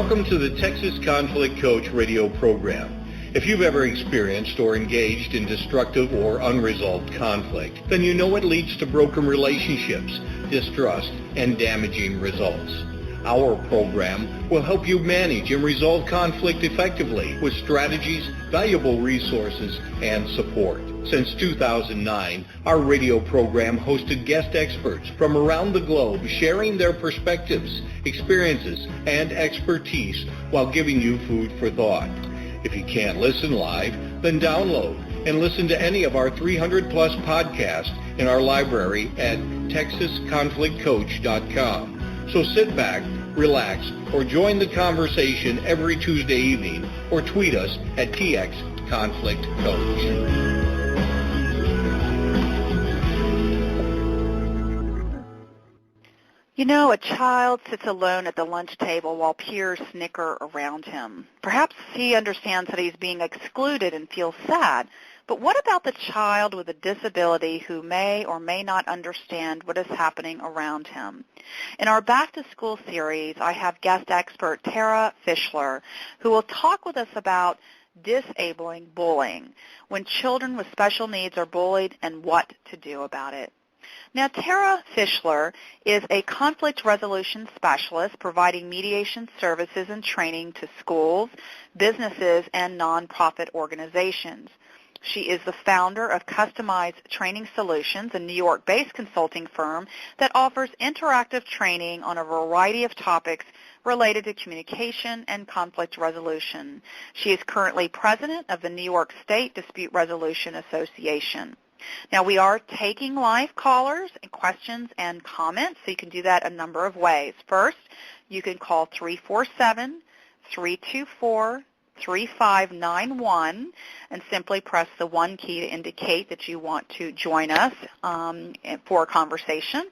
Welcome to the Texas Conflict Coach radio program. If you've ever experienced or engaged in destructive or unresolved conflict, then you know it leads to broken relationships, distrust, and damaging results. Our program will help you manage and resolve conflict effectively with strategies, valuable resources, and support. Since 2009, our radio program hosted guest experts from around the globe sharing their perspectives, experiences, and expertise while giving you food for thought. If you can't listen live, then download and listen to any of our 300-plus podcasts in our library at texasconflictcoach.com. So sit back, relax, or join the conversation every Tuesday evening, or tweet us at TXConflictCoach. You know, a child sits alone at the lunch table while peers snicker around him. Perhaps he understands that he's being excluded and feels sad. But what about the child with a disability who may or may not understand what is happening around him? In our Back to School series, I have guest expert Tara Fishler, who will talk with us about disabling bullying, when children with special needs are bullied and what to do about it. Now, Tara Fishler is a conflict resolution specialist providing mediation services and training to schools, businesses, and nonprofit organizations. She is the founder of Customized Training Solutions, a New York-based consulting firm that offers interactive training on a variety of topics related to communication and conflict resolution. She is currently president of the New York State Dispute Resolution Association. Now, we are taking live callers and questions and comments, so you can do that a number of ways. First, you can call 347-324-3591 and simply press the 1 key to indicate that you want to join us for a conversation.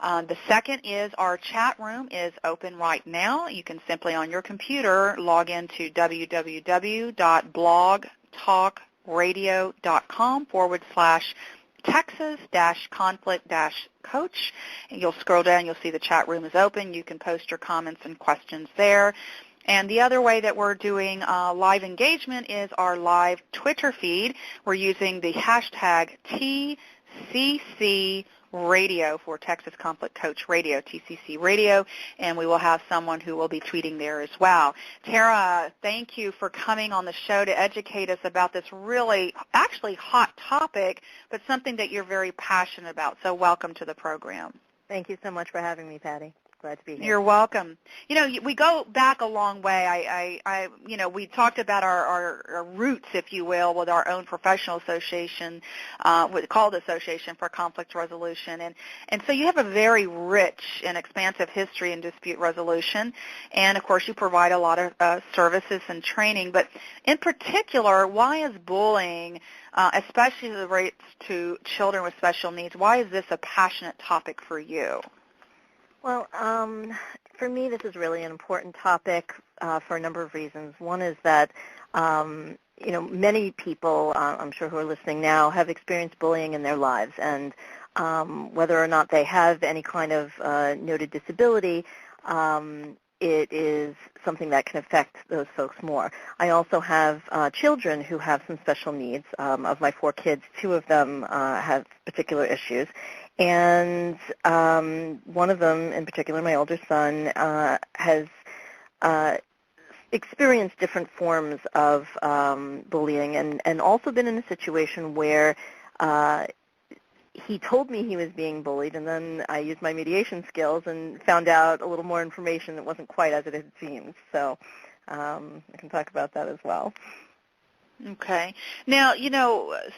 The second is our chat room is open right now. You can simply on your computer log into www.blogtalkradio.com/Texas-conflict-coach. And you'll scroll down, you'll see the chat room is open. You can post your comments and questions there. And the other way that we're doing live engagement is our live Twitter feed. We're using the hashtag TCC Radio for Texas Conflict Coach Radio, TCC Radio, and we will have someone who will be tweeting there as well. Tara, thank you for coming on the show to educate us about this really, actually hot topic, but something that you're very passionate about. So welcome to the program. Thank you so much for having me, Patty. Glad to be here. You're welcome. You know, we go back a long way. We talked about our roots, if you will, with our own professional association, called the Association for Conflict Resolution. And so you have a very rich and expansive history in dispute resolution. And, of course, you provide a lot of services and training. But in particular, why is bullying, especially as it relates to children with special needs, why is this a passionate topic for you? Well, for me, this is really an important topic for a number of reasons. One is that, many people, I'm sure who are listening now, have experienced bullying in their lives. And whether or not they have any kind of noted disability, it is something that can affect those folks more. I also have children who have some special needs. Of my 4 kids, 2 of them have particular issues. And one of them, in particular, my older son, has experienced different forms of bullying and also been in a situation where he told me he was being bullied, and then I used my mediation skills and found out a little more information that wasn't quite as it had seemed. So I can talk about that as well. Okay. Now,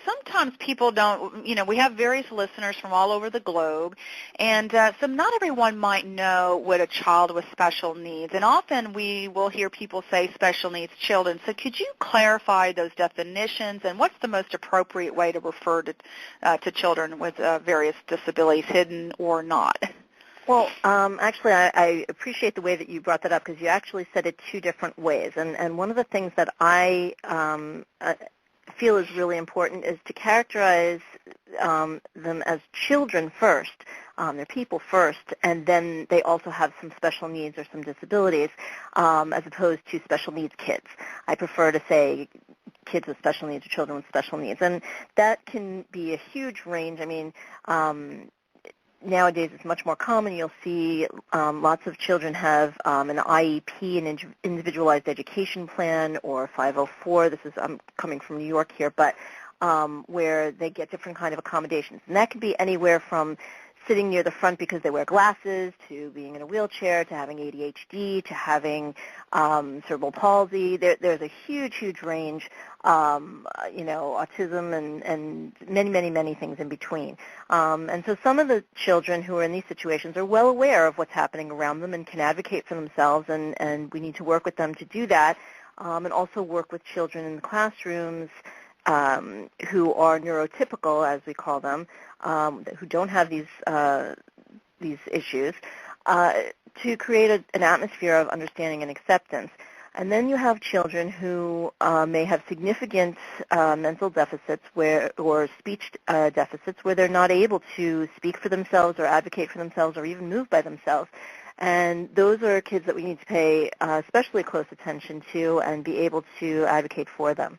sometimes people don't, we have various listeners from all over the globe, and so not everyone might know what a child with special needs, and often we will hear people say special needs children. So could you clarify those definitions, and what's the most appropriate way to refer to children with various disabilities, hidden or not? Well, actually, I appreciate the way that you brought that up because you actually said it 2 different ways. And one of the things that I feel is really important is to characterize them as children first They're people first, and then they also have some special needs or some disabilities, as opposed to special needs kids. I prefer to say kids with special needs or children with special needs. And that can be a huge range. I mean, nowadays it's much more common. You'll see lots of children have an IEP, an individualized education plan, or 504. I'm coming from New York here, but where they get different kind of accommodations. And that can be anywhere from sitting near the front because they wear glasses, to being in a wheelchair, to having ADHD, to having cerebral palsy. There's a huge, huge range, autism and many things in between. And so some of the children who are in these situations are well aware of what's happening around them and can advocate for themselves, and we need to work with them to do that, and also work with children in the classrooms who are neurotypical, as we call them, who don't have these issues, to create an atmosphere of understanding and acceptance. And then you have children who may have significant mental deficits or speech deficits where they're not able to speak for themselves or advocate for themselves or even move by themselves. And those are kids that we need to pay especially close attention to and be able to advocate for them.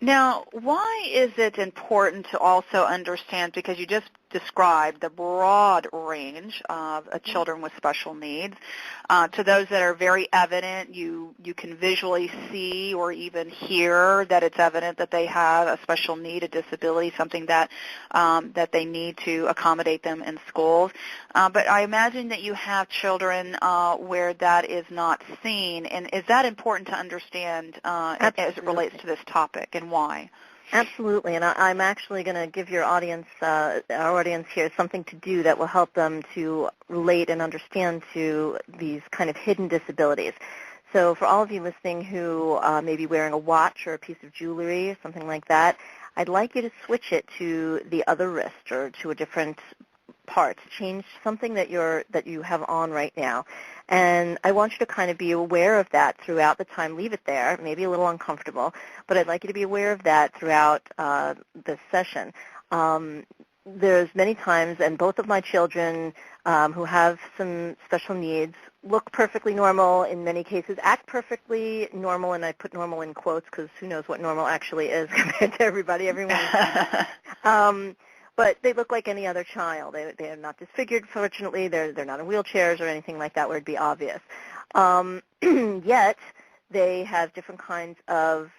Now, why is it important to also understand, because you just described the broad range of children with special needs, to those that are very evident, you can visually see or even hear that it's evident that they have a special need, a disability, something that they need to accommodate them in schools. But I imagine that you have children where that is not seen, and is that important to understand as it relates to this topic, and why? Absolutely, and I'm actually going to give your audience, our audience here, something to do that will help them to relate and understand to these kind of hidden disabilities. So for all of you listening who may be wearing a watch or a piece of jewelry or something like that, I'd like you to switch it to the other wrist or to a different part. Change something that you have on right now. And I want you to kind of be aware of that throughout the time. Leave it there, maybe a little uncomfortable, but I'd like you to be aware of that throughout this session. There's many times, and both of my children who have some special needs look perfectly normal in many cases, act perfectly normal, and I put normal in quotes because who knows what normal actually is compared to everybody. Everyone but they look like any other child. They are not disfigured, fortunately. They're not in wheelchairs or anything like that where it'd be obvious. Yet they have different kinds of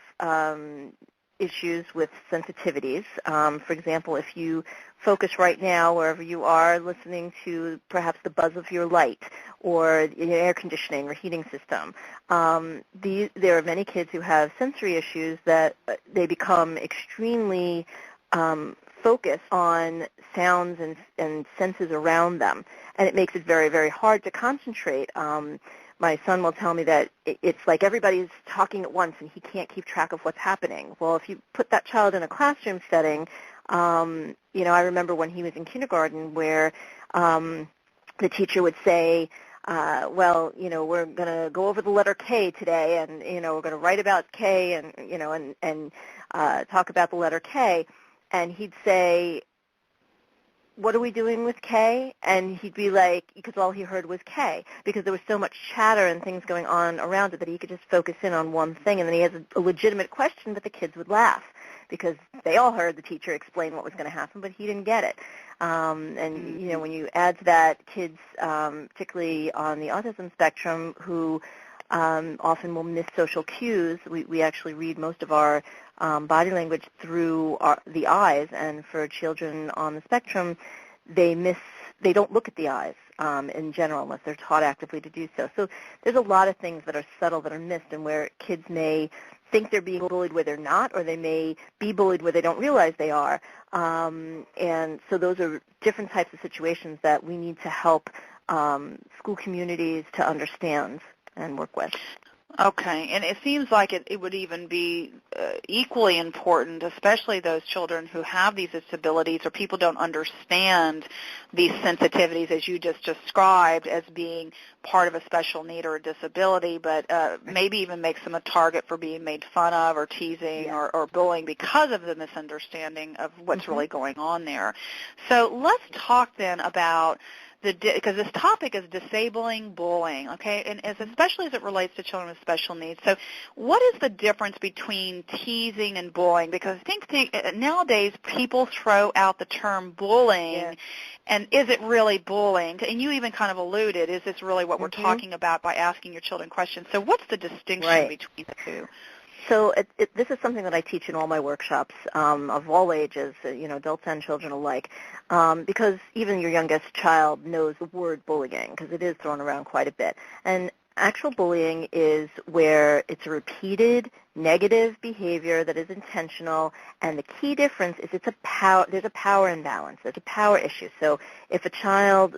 issues with sensitivities. For example, if you focus right now wherever you are listening to perhaps the buzz of your light or your air conditioning or heating system, there are many kids who have sensory issues that they become extremely focus on sounds and senses around them, and it makes it very, very hard to concentrate. My son will tell me that it's like everybody's talking at once and he can't keep track of what's happening. Well, if you put that child in a classroom setting, I remember when he was in kindergarten where the teacher would say, we're going to go over the letter K today, and we're going to write about K, and talk about the letter K. And he'd say, what are we doing with K? And he'd be like, because all he heard was K, because there was so much chatter and things going on around it that he could just focus in on one thing. And then he has a legitimate question, but the kids would laugh because they all heard the teacher explain what was going to happen, but he didn't get it. When you add to that, kids, particularly on the autism spectrum, who often will miss social cues. We actually read most of our body language through the eyes, and for children on the spectrum, they don't look at the eyes in general unless they're taught actively to do so. So there's a lot of things that are subtle that are missed, and where kids may think they're being bullied where they're not, or they may be bullied where they don't realize they are. And so those are different types of situations that we need to help school communities to understand and work with. Okay, and it seems like it would even be equally important, especially those children who have these disabilities or people don't understand these sensitivities as you just described as being part of a special need or a disability, but maybe even makes them a target for being made fun of or teasing or bullying because of the misunderstanding of what's really going on there. So let's talk then about because this topic is disabling bullying, okay, and especially as it relates to children with special needs. So what is the difference between teasing and bullying? Because I think nowadays people throw out the term bullying, and is it really bullying? And you even kind of alluded, is this really what we're talking about by asking your children questions? So what's the distinction between the two? So this is something that I teach in all my workshops of all ages, adults and children alike, because even your youngest child knows the word bullying because it is thrown around quite a bit. And actual bullying is where it's a repeated negative behavior that is intentional, and the key difference is there's a power imbalance. There's a power issue. So if a child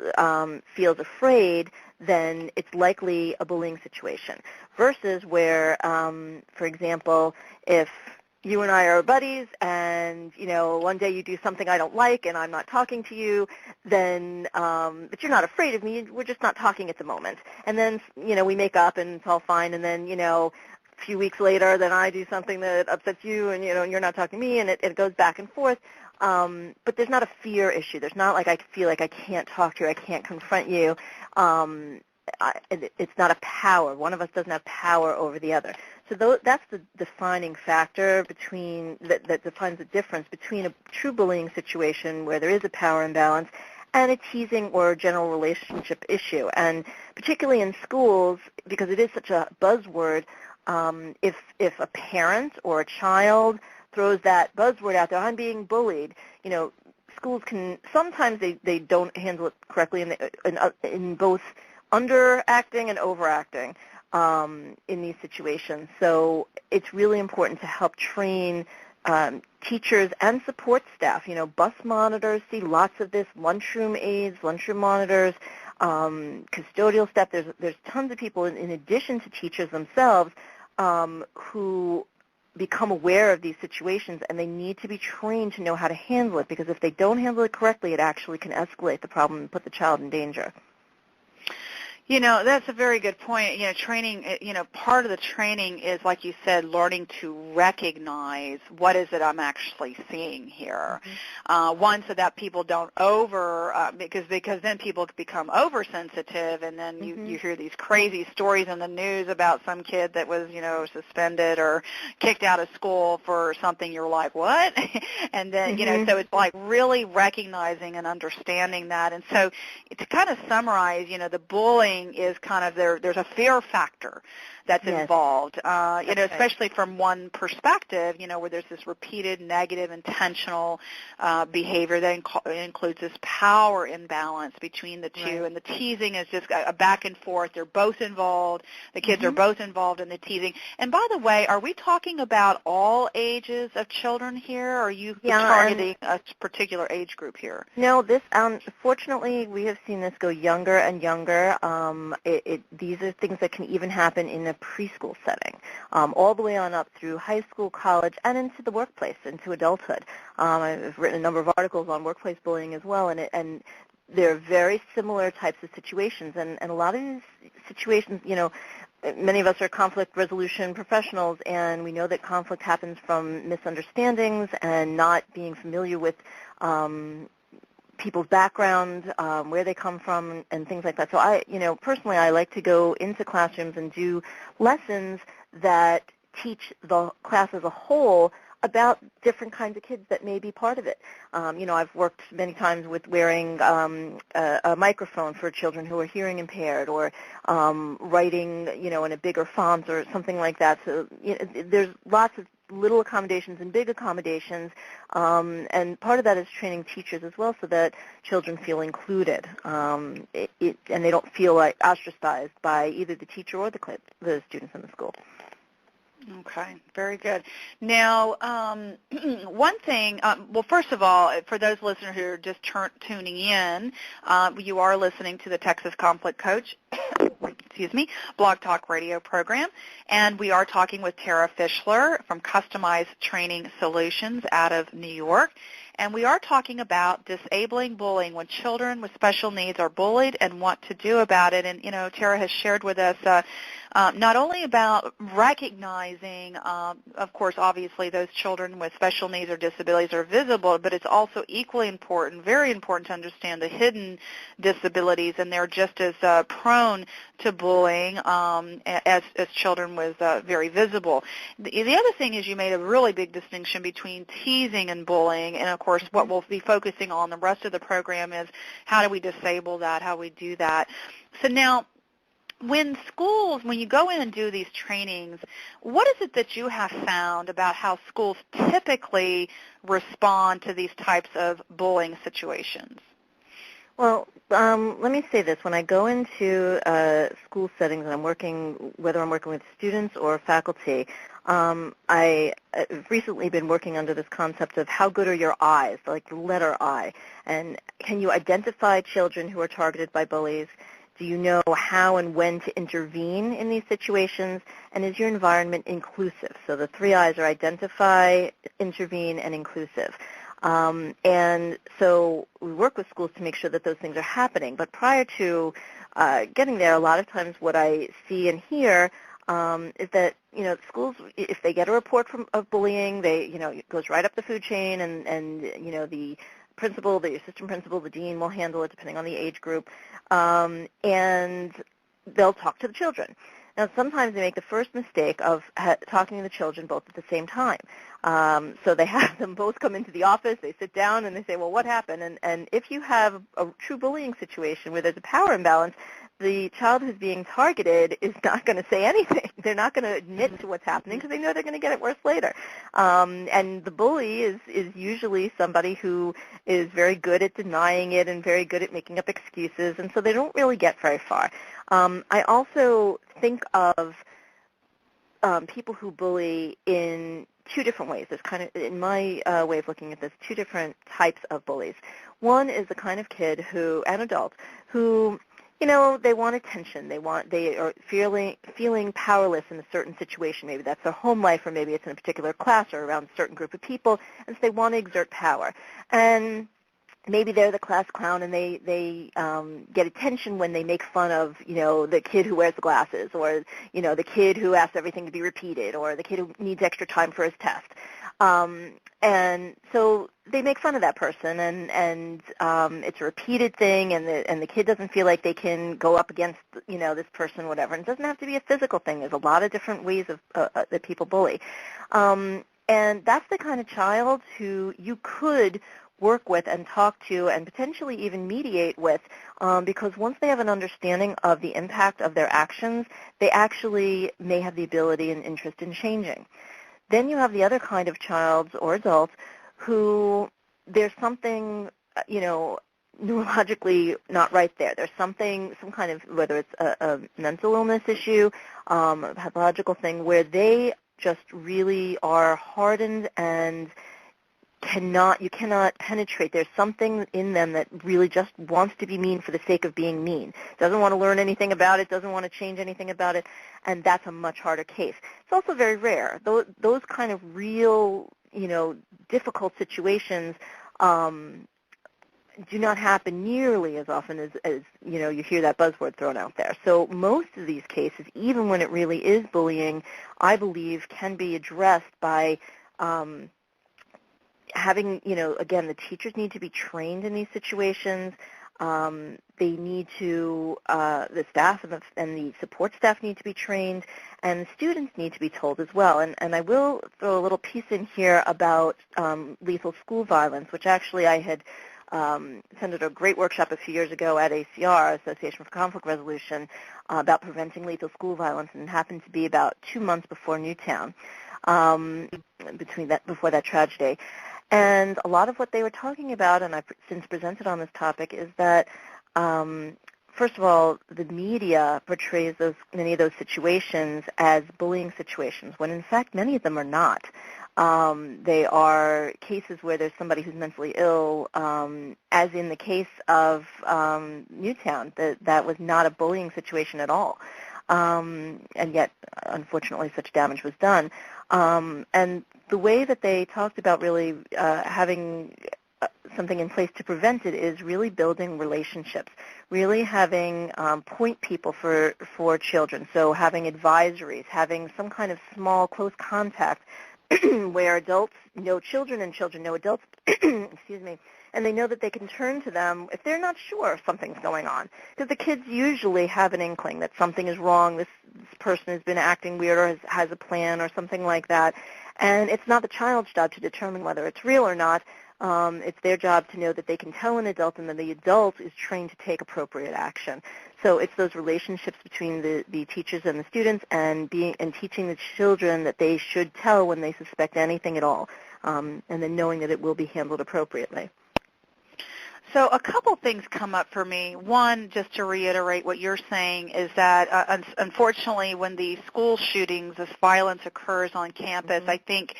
feels afraid, then it's likely a bullying situation, versus where, for example, if you and I are buddies and, one day you do something I don't like and I'm not talking to you, then, but you're not afraid of me, we're just not talking at the moment. And then, we make up and it's all fine, and then, a few weeks later, then I do something that upsets you and, you're not talking to me, and it goes back and forth. But there's not a fear issue. There's not like I feel like I can't talk to you, I can't confront you. It's not a power. One of us doesn't have power over the other. So that's the defining factor that defines the difference between a true bullying situation where there is a power imbalance and a teasing or general relationship issue. And particularly in schools, because it is such a buzzword, if a parent or a child throws that buzzword out there, I'm being bullied, schools can, sometimes they don't handle it correctly in both underacting and overacting in these situations. So it's really important to help train teachers and support staff. Bus monitors see lots of this, lunchroom aides, lunchroom monitors, custodial staff. There's tons of people in addition to teachers themselves who become aware of these situations, and they need to be trained to know how to handle it, because if they don't handle it correctly, it actually can escalate the problem and put the child in danger. That's a very good point. Training, part of the training is, like you said, learning to recognize what is it I'm actually seeing here. One, so that people don't because then people become oversensitive, and then you hear these crazy stories in the news about some kid that was, suspended or kicked out of school for something. You're like, what? And then, so it's like really recognizing and understanding that. And so to kind of summarize, the bullying is kind of there's a fear factor that's involved, especially from one perspective, where there's this repeated negative intentional behavior that includes this power imbalance between the two, and the teasing is just a back and forth. They're both involved. The kids are both involved in the teasing. And by the way, are we talking about all ages of children here, or are you targeting a particular age group here? No, this fortunately we have seen this go younger and younger. These are things that can even happen in a preschool setting, all the way on up through high school, college, and into the workplace, into adulthood. I've written a number of articles on workplace bullying as well, and they're very similar types of situations. And a lot of these situations, many of us are conflict resolution professionals, and we know that conflict happens from misunderstandings and not being familiar with people's background, where they come from, and things like that. So personally, I like to go into classrooms and do lessons that teach the class as a whole about different kinds of kids that may be part of it. I've worked many times with wearing a microphone for children who are hearing impaired, or writing, in a bigger font or something like that. So there's lots of little accommodations and big accommodations, and part of that is training teachers as well, so that children feel included, and they don't feel like ostracized by either the teacher or the students in the school. Okay, very good. Now, one thing, well, first of all, for those listeners who are just tuning in, you are listening to the Texas Conflict Coach. Blog Talk Radio program. And we are talking with Tara Fishler from Customized Training Solutions out of New York. And we are talking about disabling bullying when children with special needs are bullied and what to do about it. And, Tara has shared with us not only about recognizing, of course, obviously those children with special needs or disabilities are visible, but it's also equally important, very important to understand the hidden disabilities, and they're just as prone to bullying as children with very visible. The other thing is you made a really big distinction between teasing and bullying, and of course what we'll be focusing on the rest of the program is how do we disable that, how we do that. So now, when you go in and do these trainings, what is it that you have found about how schools typically respond to these types of bullying situations? Well, let me say this. When I go into school settings and whether I'm working with students or faculty, I've recently been working under this concept of how good are your eyes, like the letter I, and can you identify children who are targeted by bullies? Do you know how and when to intervene in these situations? And is your environment inclusive? So the 3 I's are identify, intervene, and inclusive. And so we work with schools to make sure that those things are happening. But prior to getting there, a lot of times what I see and hear is that, schools, if they get a report of bullying, it goes right up the food chain, and the principal, the assistant principal, the dean will handle it depending on the age group, and they'll talk to the children. Now, sometimes they make the first mistake of talking to the children both at the same time. So they have them both come into the office, they sit down, and they say, well, what happened? And if you have a true bullying situation where there's a power imbalance, the child who's being targeted is not going to say anything. They're not going to admit to what's happening because they know they're going to get it worse later. And the bully is usually somebody who is very good at denying it and very good at making up excuses, and so they don't really get very far. I also think of people who bully in 2 different ways. There's kind of, in my way of looking at this, 2 different types of bullies. One is the kind of kid an adult who, they want attention. They are feeling powerless in a certain situation. Maybe that's their home life, or maybe it's in a particular class or around a certain group of people, and so they want to exert power. And maybe they're the class clown, and they get attention when they make fun of, the kid who wears the glasses, or, the kid who asks everything to be repeated, or the kid who needs extra time for his test. And so they make fun of that person, and it's a repeated thing, and the kid doesn't feel like they can go up against, this person, whatever. And it doesn't have to be a physical thing. There's a lot of different ways of that people bully. And that's the kind of child who you could work with and talk to and potentially even mediate with, because once they have an understanding of the impact of their actions, they actually may have the ability and interest in changing. Then you have the other kind of child or adult who there's something, neurologically not right there. There's some kind of, whether it's a mental illness issue, a pathological thing, where they just really are hardened and you cannot penetrate. There's something in them that really just wants to be mean for the sake of being mean. Doesn't want to learn anything about it, doesn't want to change anything about it, and that's a much harder case. It's also very rare. Those kind of real, difficult situations do not happen nearly as often as you hear that buzzword thrown out there. So most of these cases, even when it really is bullying, I believe can be addressed by having, again, the teachers need to be trained in these situations. They need to, the staff and the support staff need to be trained, and the students need to be told as well. And I will throw a little piece in here about lethal school violence, which actually I had attended a great workshop a few years ago at ACR, Association for Conflict Resolution, about preventing lethal school violence, and it happened to be about 2 months before Newtown, before that tragedy. And a lot of what they were talking about, and I've since presented on this topic, is that, first of all, the media portrays many of those situations as bullying situations, when in fact many of them are not. They are cases where there's somebody who's mentally ill, as in the case of Newtown. That was not a bullying situation at all. and yet, unfortunately, such damage was done. And the way that they talked about really having something in place to prevent it is really building relationships, really having point people for children, so having advisories, having some kind of small, close contact where adults know children and children know adults, excuse me, and they know that they can turn to them if they're not sure if something's going on. Because the kids usually have an inkling that something is wrong, this person has been acting weird or has a plan or something like that. And it's not the child's job to determine whether it's real or not. It's their job to know that they can tell an adult and that the adult is trained to take appropriate action. So it's those relationships between the teachers and the students and teaching the children that they should tell when they suspect anything at all, and then knowing that it will be handled appropriately. So a couple things come up for me. One, just to reiterate what you're saying, is that unfortunately when these school shootings, this violence occurs on campus, I think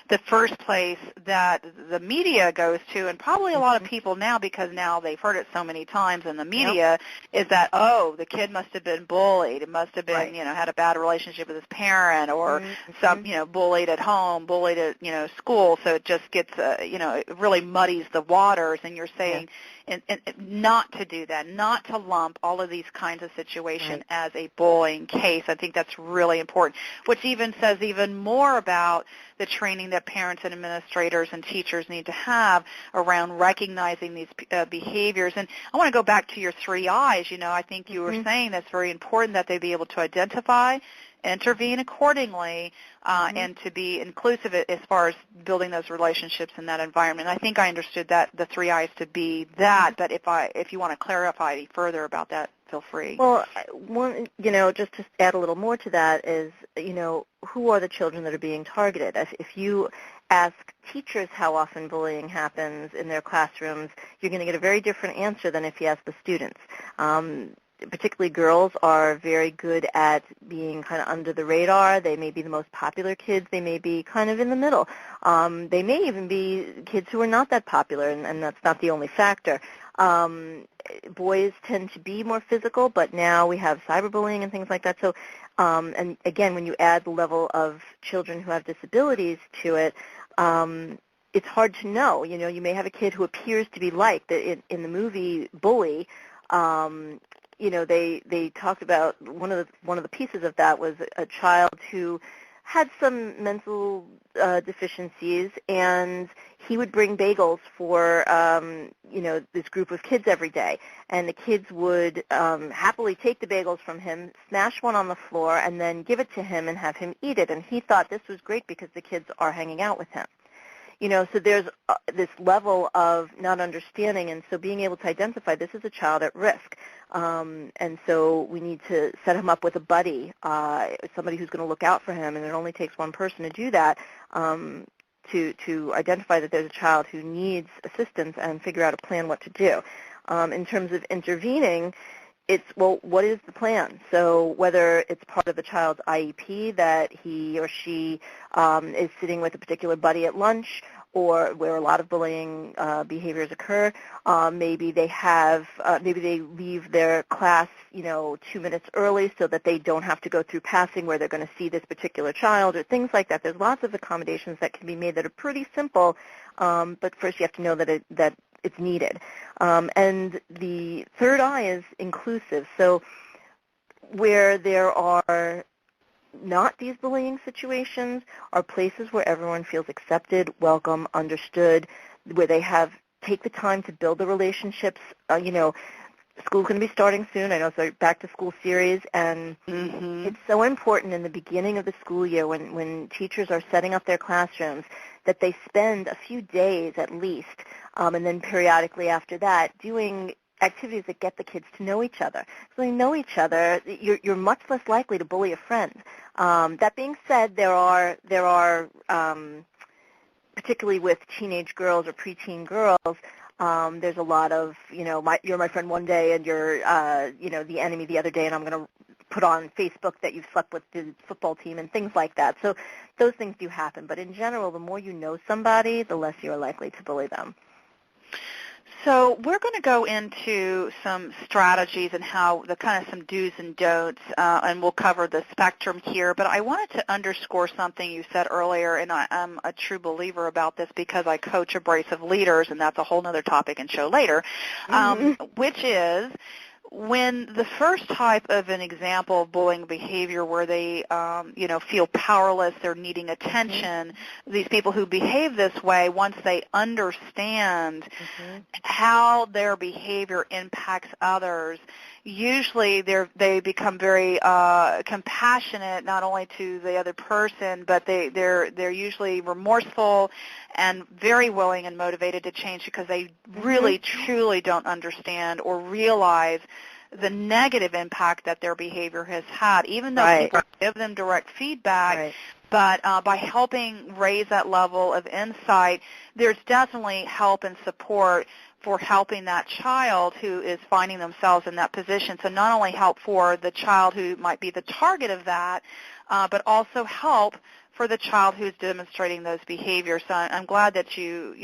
the first place that the media goes to, and probably a lot of people now because now they've heard it so many times in the media, is that, oh, the kid must have been bullied. It must have been, had a bad relationship with his parent or some, bullied at home, bullied at, school. So it just gets, it really muddies the waters, and you're saying, and not to do that, not to lump all of these kinds of situations as a bullying case. I think that's really important, which even says even more about the training that parents and administrators and teachers need to have around recognizing these behaviors. And I want to go back to your 3 I's. I think you were saying that's very important that they be able to identify, intervene accordingly, and to be inclusive as far as building those relationships in that environment. I think I understood that the 3 I's to be that, but if you want to clarify any further about that, feel free. Well, one, just to add a little more to that is, who are the children that are being targeted? If you ask teachers how often bullying happens in their classrooms, you're going to get a very different answer than if you ask the students. Particularly girls are very good at being kind of under the radar. They may be the most popular kids. They may be kind of in the middle. They may even be kids who are not that popular, and that's not the only factor. Boys tend to be more physical, but now we have cyberbullying and things like that. So, and again, when you add the level of children who have disabilities to it, it's hard to know. You may have a kid who appears to be liked. In the movie Bully, they talked about one of the pieces of that was a child who had some mental deficiencies, and he would bring bagels for this group of kids every day, and the kids would happily take the bagels from him, smash one on the floor, and then give it to him and have him eat it. And he thought this was great because the kids are hanging out with him. So there's this level of not understanding, and so being able to identify this is a child at risk. And so we need to set him up with a buddy, somebody who's going to look out for him, and it only takes one person to do that, to identify that there's a child who needs assistance and figure out a plan what to do. In terms of intervening, it's, well, what is the plan? So whether it's part of the child's IEP that he or she is sitting with a particular buddy at lunch, or where a lot of bullying behaviors occur, maybe they leave their class, 2 minutes early so that they don't have to go through passing where they're going to see this particular child, or things like that. There's lots of accommodations that can be made that are pretty simple, but first you have to know that it's needed. And the third I is inclusive. So where there are not these bullying situations are places where everyone feels accepted, welcome, understood, where they take the time to build the relationships. School's going to be starting soon. I know it's a back-to-school series, and it's so important in the beginning of the school year when teachers are setting up their classrooms that they spend a few days at least, and then periodically after that, doing activities that get the kids to know each other. So they know each other, you're much less likely to bully a friend. That being said, there are particularly with teenage girls or preteen girls, there's a lot of, you're my friend one day and you're, the enemy the other day, and I'm going to put on Facebook that you've slept with the football team and things like that. So those things do happen. But in general, the more you know somebody, the less you're likely to bully them. So we're going to go into some strategies and how the kind of some do's and don'ts, and we'll cover the spectrum here. But I wanted to underscore something you said earlier, and I'm a true believer about this because I coach abrasive leaders, and that's a whole other topic and show later, which is when the first type of an example of bullying behavior where they, feel powerless, they're needing attention, these people who behave this way, once they understand how their behavior impacts others, usually they become very compassionate, not only to the other person, but they're usually remorseful and very willing and motivated to change because they really, truly don't understand or realize the negative impact that their behavior has had, even though people give them direct feedback. But by helping raise that level of insight, there's definitely help and support for helping that child who is finding themselves in that position. So not only help for the child who might be the target of that, but also help for the child who's demonstrating those behaviors. So I'm glad that you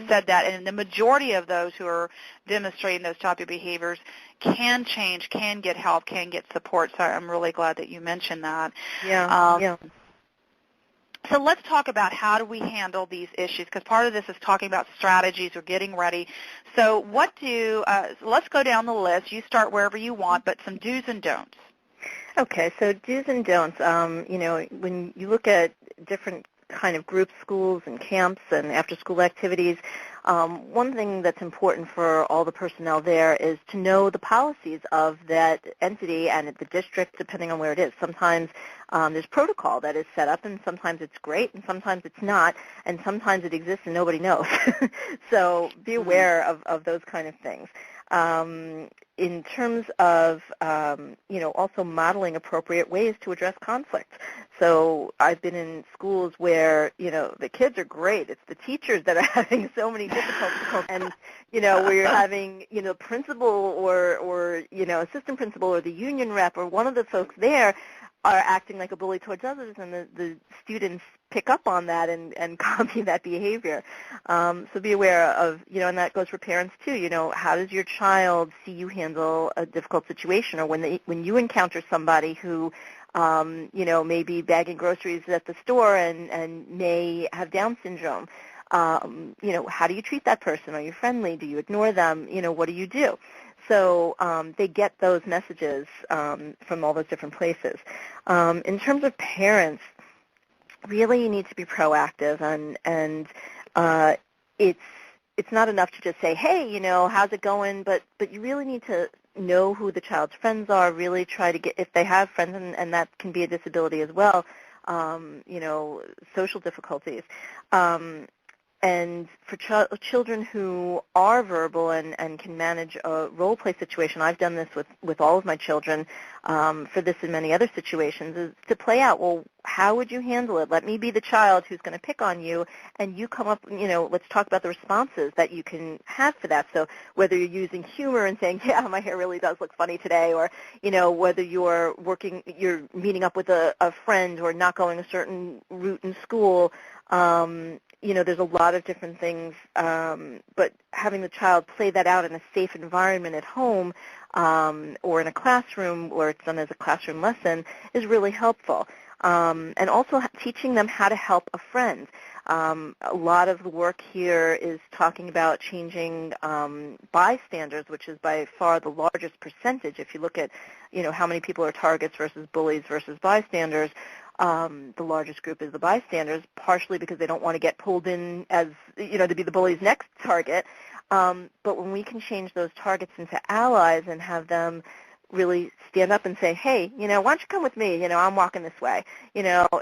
said that. And the majority of those who are demonstrating those type of behaviors can change, can get help, can get support. So I'm really glad that you mentioned that. So let's talk about how do we handle these issues, because part of this is talking about strategies or getting ready. So let's go down the list. You start wherever you want, but some do's and don'ts. Okay, so do's and don'ts. When you look at different kind of group schools and camps and after-school activities, one thing that's important for all the personnel there is to know the policies of that entity and the district, depending on where it is. Sometimes there's protocol that is set up, and sometimes it's great, and sometimes it's not, and sometimes it exists and nobody knows. So be aware of those kind of things. In terms of, also modeling appropriate ways to address conflict. So I've been in schools where, the kids are great. It's the teachers that are having so many difficulties. And, where you're having, principal or assistant principal or the union rep or one of the folks there are acting like a bully towards others, and the students pick up on that and copy that behavior. So be aware of, and that goes for parents too, how does your child see you handle a difficult situation, or when you encounter somebody who, may be bagging groceries at the store and may have Down syndrome. How do you treat that person? Are you friendly? Do you ignore them? What do you do? So they get those messages from all those different places. In terms of parents, really you need to be proactive, and it's not enough to just say, hey, how's it going? But you really need to know who the child's friends are, really try to get, if they have friends, and that can be a disability as well, social difficulties. And for children who are verbal and can manage a role play situation, I've done this with all of my children for this and many other situations, is to play out, well, how would you handle it? Let me be the child who's going to pick on you, and you come up, let's talk about the responses that you can have for that. So whether you're using humor and saying, yeah, my hair really does look funny today, or, whether you're meeting up with a friend or not going a certain route in school, there's a lot of different things, but having the child play that out in a safe environment at home or in a classroom where it's done as a classroom lesson is really helpful. And also teaching them how to help a friend. A lot of the work here is talking about changing bystanders, which is by far the largest percentage. If you look at, how many people are targets versus bullies versus bystanders, the largest group is the bystanders, partially because they don't want to get pulled in as, to be the bully's next target. But when we can change those targets into allies and have them really stand up and say, hey, why don't you come with me? I'm walking this way.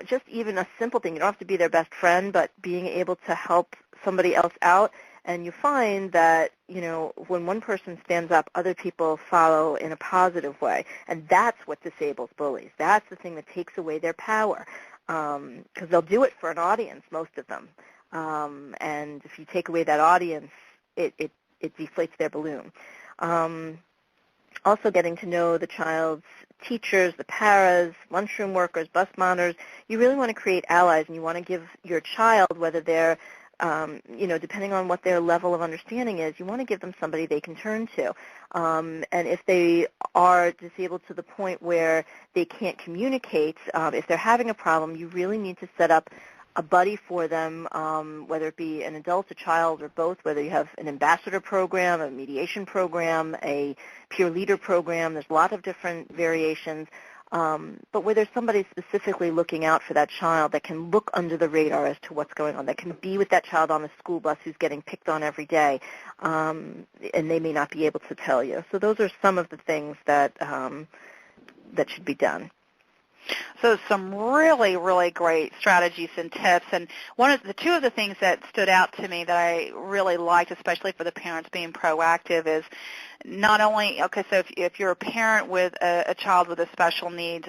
Just even a simple thing. You don't have to be their best friend, but being able to help somebody else out. And you find that, when one person stands up, other people follow in a positive way. And that's what disables bullies. That's the thing that takes away their power, because they'll do it for an audience, most of them. And if you take away that audience, it deflates their balloon. Also getting to know the child's teachers, the paras, lunchroom workers, bus monitors. You really want to create allies, and you want to give your child, whether they're depending on what their level of understanding is, you want to give them somebody they can turn to. And if they are disabled to the point where they can't communicate, if they're having a problem, you really need to set up a buddy for them, whether it be an adult, a child, or both, whether you have an ambassador program, a mediation program, a peer leader program. There's a lot of different variations. But where there's somebody specifically looking out for that child that can look under the radar as to what's going on, that can be with that child on the school bus who's getting picked on every day, and they may not be able to tell you. So those are some of the things that that should be done. So some really, really great strategies and tips. And two of the things that stood out to me that I really liked, especially for the parents being proactive, is not only, so if you're a parent with a child with a special needs,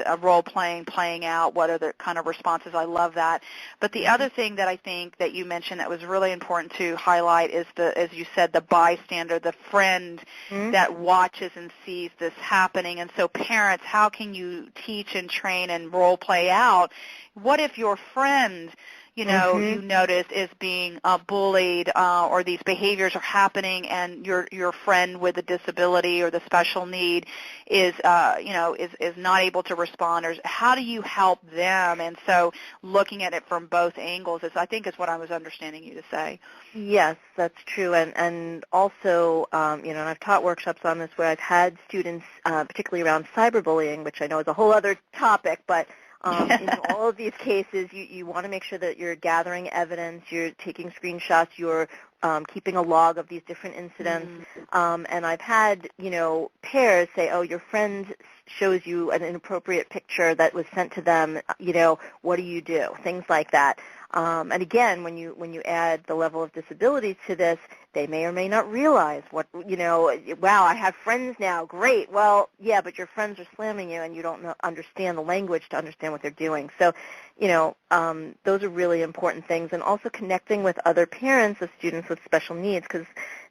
playing out, what are the kind of responses, I love that. But the other thing that I think that you mentioned that was really important to highlight is as you said, the bystander, the friend that watches and sees this happening. And so parents, how can you teach and train and role play out? What if your friend, you notice is being bullied, or these behaviors are happening, and your friend with the disability or the special need is not able to respond? Or how do you help them? And so looking at it from both angles is what I was understanding you to say. Yes, that's true. And also, and I've taught workshops on this where I've had students, particularly around cyberbullying, which I know is a whole other topic, but in all of these cases, you want to make sure that you're gathering evidence, you're taking screenshots, you're keeping a log of these different incidents. And I've had, pairs say, oh, your friend shows you an inappropriate picture that was sent to them, what do you do? Things like that. And again, when you add the level of disability to this, they may or may not realize wow, I have friends now, great. Well, yeah, but your friends are slamming you and you don't understand the language to understand what they're doing. So, those are really important things. And also connecting with other parents of students with special needs, because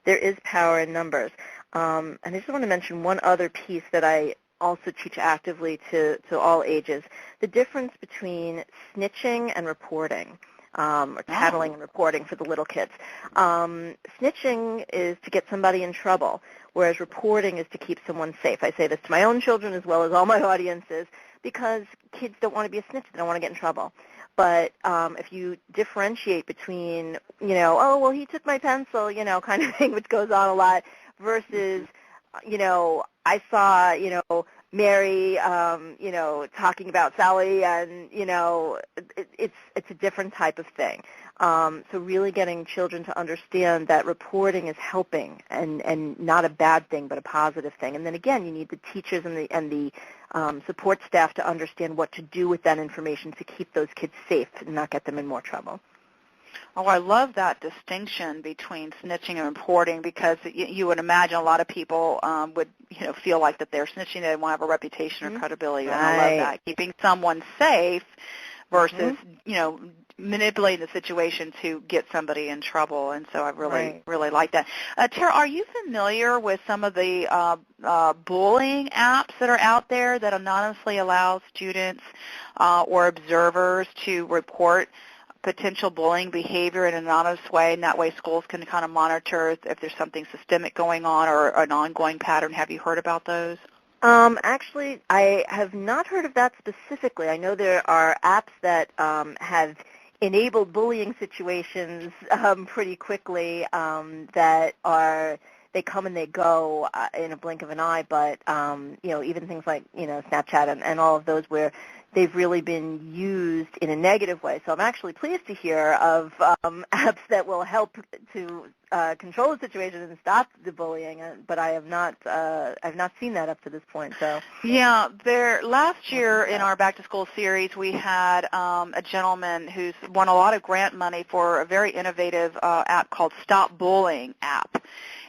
there is power in numbers. And I just want to mention one other piece that I also teach actively to all ages, the difference between snitching and reporting, or tattling and reporting for the little kids. Snitching is to get somebody in trouble, whereas reporting is to keep someone safe. I say this to my own children as well as all my audiences, because kids don't want to be a snitch. They don't want to get in trouble. But if you differentiate between, oh, well, he took my pencil, kind of thing, which goes on a lot, versus, I saw, Mary, talking about Sally, and, it's a different type of thing. So really getting children to understand that reporting is helping and not a bad thing, but a positive thing. And then again, you need the teachers and the support staff to understand what to do with that information to keep those kids safe and not get them in more trouble. Oh, I love that distinction between snitching and reporting, because you would imagine a lot of people would, feel like that they're snitching, they want to have a reputation or credibility. And I love that. Keeping someone safe versus, manipulating the situation to get somebody in trouble. And so I really like that. Tara, are you familiar with some of the bullying apps that are out there that anonymously allow students or observers to report potential bullying behavior in an anonymous way, and that way schools can kind of monitor if there's something systemic going on or an ongoing pattern? Have you heard about those? Actually, I have not heard of that specifically. I know there are apps that have enabled bullying situations pretty quickly that are, they come and they go in a blink of an eye, but, even things like, Snapchat and all of those where they've really been used in a negative way. So I'm actually pleased to hear of apps that will help to control the situation and stop the bullying. But I have not, I've not seen that up to this point. So yeah, last year in our Back to School series, we had a gentleman who's won a lot of grant money for a very innovative app called Stop Bullying app.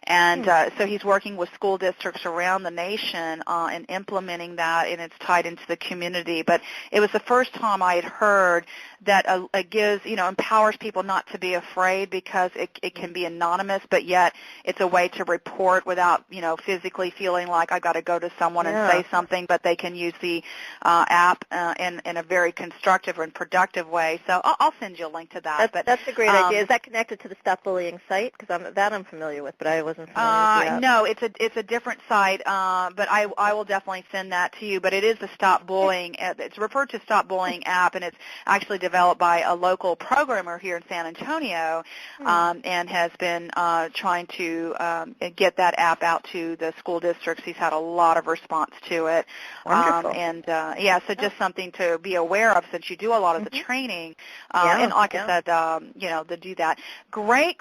And so he's working with school districts around the nation and implementing that, and it's tied into the community. But it was the first time I had heard that it gives, empowers people not to be afraid because it can be anonymous, but yet it's a way to report without, physically feeling like I've got to go to someone and say something, but they can use the app in a very constructive and productive way. So I'll send you a link to that. That's a great idea. Is that connected to the Stop Bullying site? Because I'm familiar with, but I wasn't familiar with the app. No, it's a different site, but I will definitely send that to you. But it is the Stop Bullying. It's referred to Stop Bullying app, and it's actually developed by a local programmer here in San Antonio, and has been trying to get that app out to the school districts. He's had a lot of response to it. Wonderful. So just something to be aware of since you do a lot of the training. And like I said, to do that. Great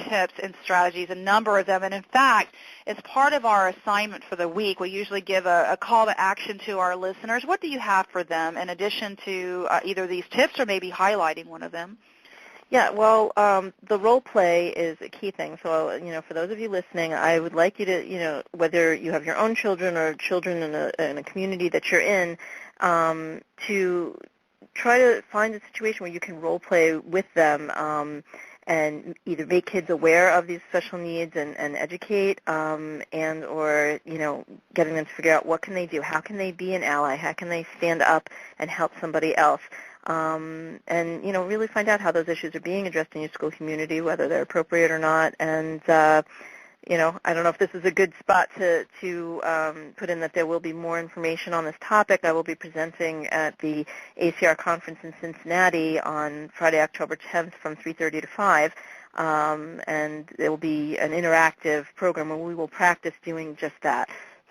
tips and strategies, a number of them. And in fact, as part of our assignment for the week, we usually give a call to action to our listeners. What do you have for them in addition to either these tips or maybe highlighting one of them? Yeah, well, the role play is a key thing. So, for those of you listening, I would like you to, whether you have your own children or children in a community that you're in, to try to find a situation where you can role play with them and either make kids aware of these special needs and educate and or, getting them to figure out what can they do, how can they be an ally, how can they stand up and help somebody else. And, really find out how those issues are being addressed in your school community, whether they're appropriate or not. And, I don't know if this is a good spot to put in that there will be more information on this topic. I will be presenting at the ACR conference in Cincinnati on Friday, October 10th from 3:30 to 5. And there will be an interactive program where we will practice doing just that.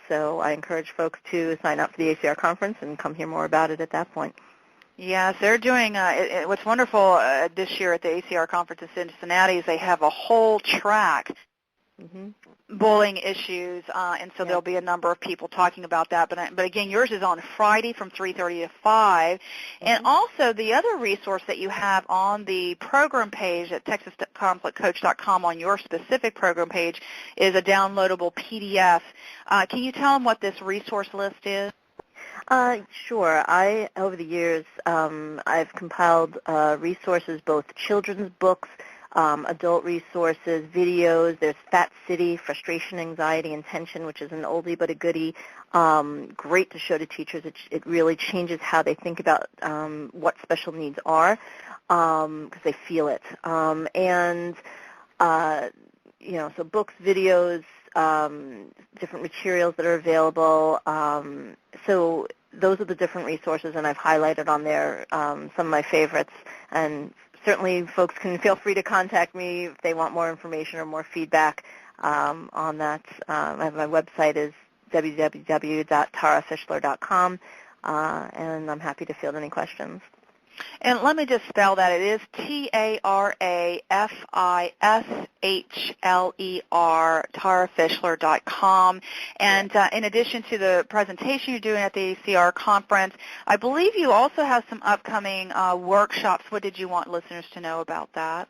So I encourage folks to sign up for the ACR conference and come hear more about it at that point. Yes, they're doing, what's wonderful this year at the ACR conference in Cincinnati is they have a whole track, bullying issues, and so there'll be a number of people talking about that. But again, yours is on Friday from 3:30 to 5. And also the other resource that you have on the program page at TexasConflictCoach.com on your specific program page is a downloadable PDF. Can you tell them what this resource list is? Sure. Over the years, I've compiled resources, both children's books, adult resources, videos. There's Fat City, Frustration, Anxiety, and Tension, which is an oldie but a goodie. Great to show to teachers. It really changes how they think about what special needs are because they feel it. So books, videos, different materials that are available. So those are the different resources, and I've highlighted on there some of my favorites. And certainly folks can feel free to contact me if they want more information or more feedback on that. My website is www.tarafishler.com, and I'm happy to field any questions. And let me just spell that. It is TARAFISHLER, tarafishler.com. And in addition to the presentation you're doing at the ACR conference, I believe you also have some upcoming workshops. What did you want listeners to know about that?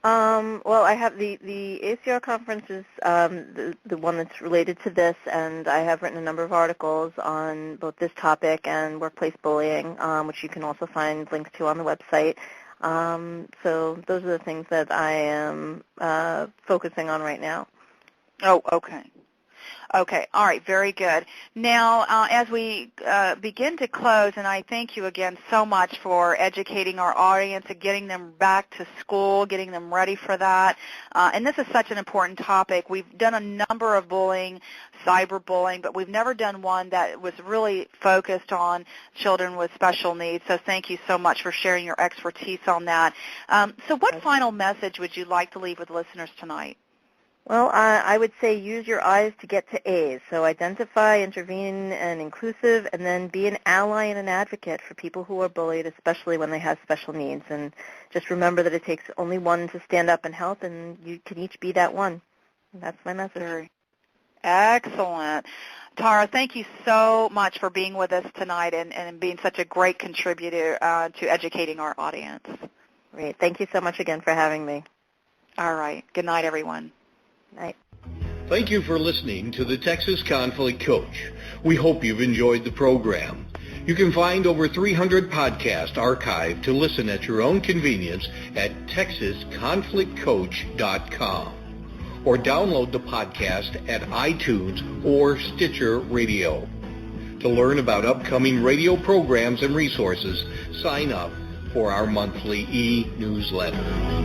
Well, I have the ACR conference is the one that's related to this, and I have written a number of articles on both this topic and workplace bullying, which you can also find links to on the website. So those are the things that I am focusing on right now. Oh, okay. Okay, all right, very good. Now, as we begin to close, and I thank you again so much for educating our audience and getting them back to school, getting them ready for that. And this is such an important topic. We've done a number of bullying, cyberbullying, but we've never done one that was really focused on children with special needs. So thank you so much for sharing your expertise on that. So what final message would you like to leave with listeners tonight? Well, I would say use your eyes to get to A's. So identify, intervene, and inclusive, and then be an ally and an advocate for people who are bullied, especially when they have special needs. And just remember that it takes only one to stand up and help, and you can each be that one. And that's my message. Excellent. Tara, thank you so much for being with us tonight and being such a great contributor to educating our audience. Great. Thank you so much again for having me. All right. Good night, everyone. Night. Thank you for listening to the Texas Conflict Coach. We hope you've enjoyed the program. You can find over 300 podcasts archived to listen at your own convenience at texasconflictcoach.com or download the podcast at iTunes or Stitcher Radio. To learn about upcoming radio programs and resources, sign up for our monthly e-newsletter.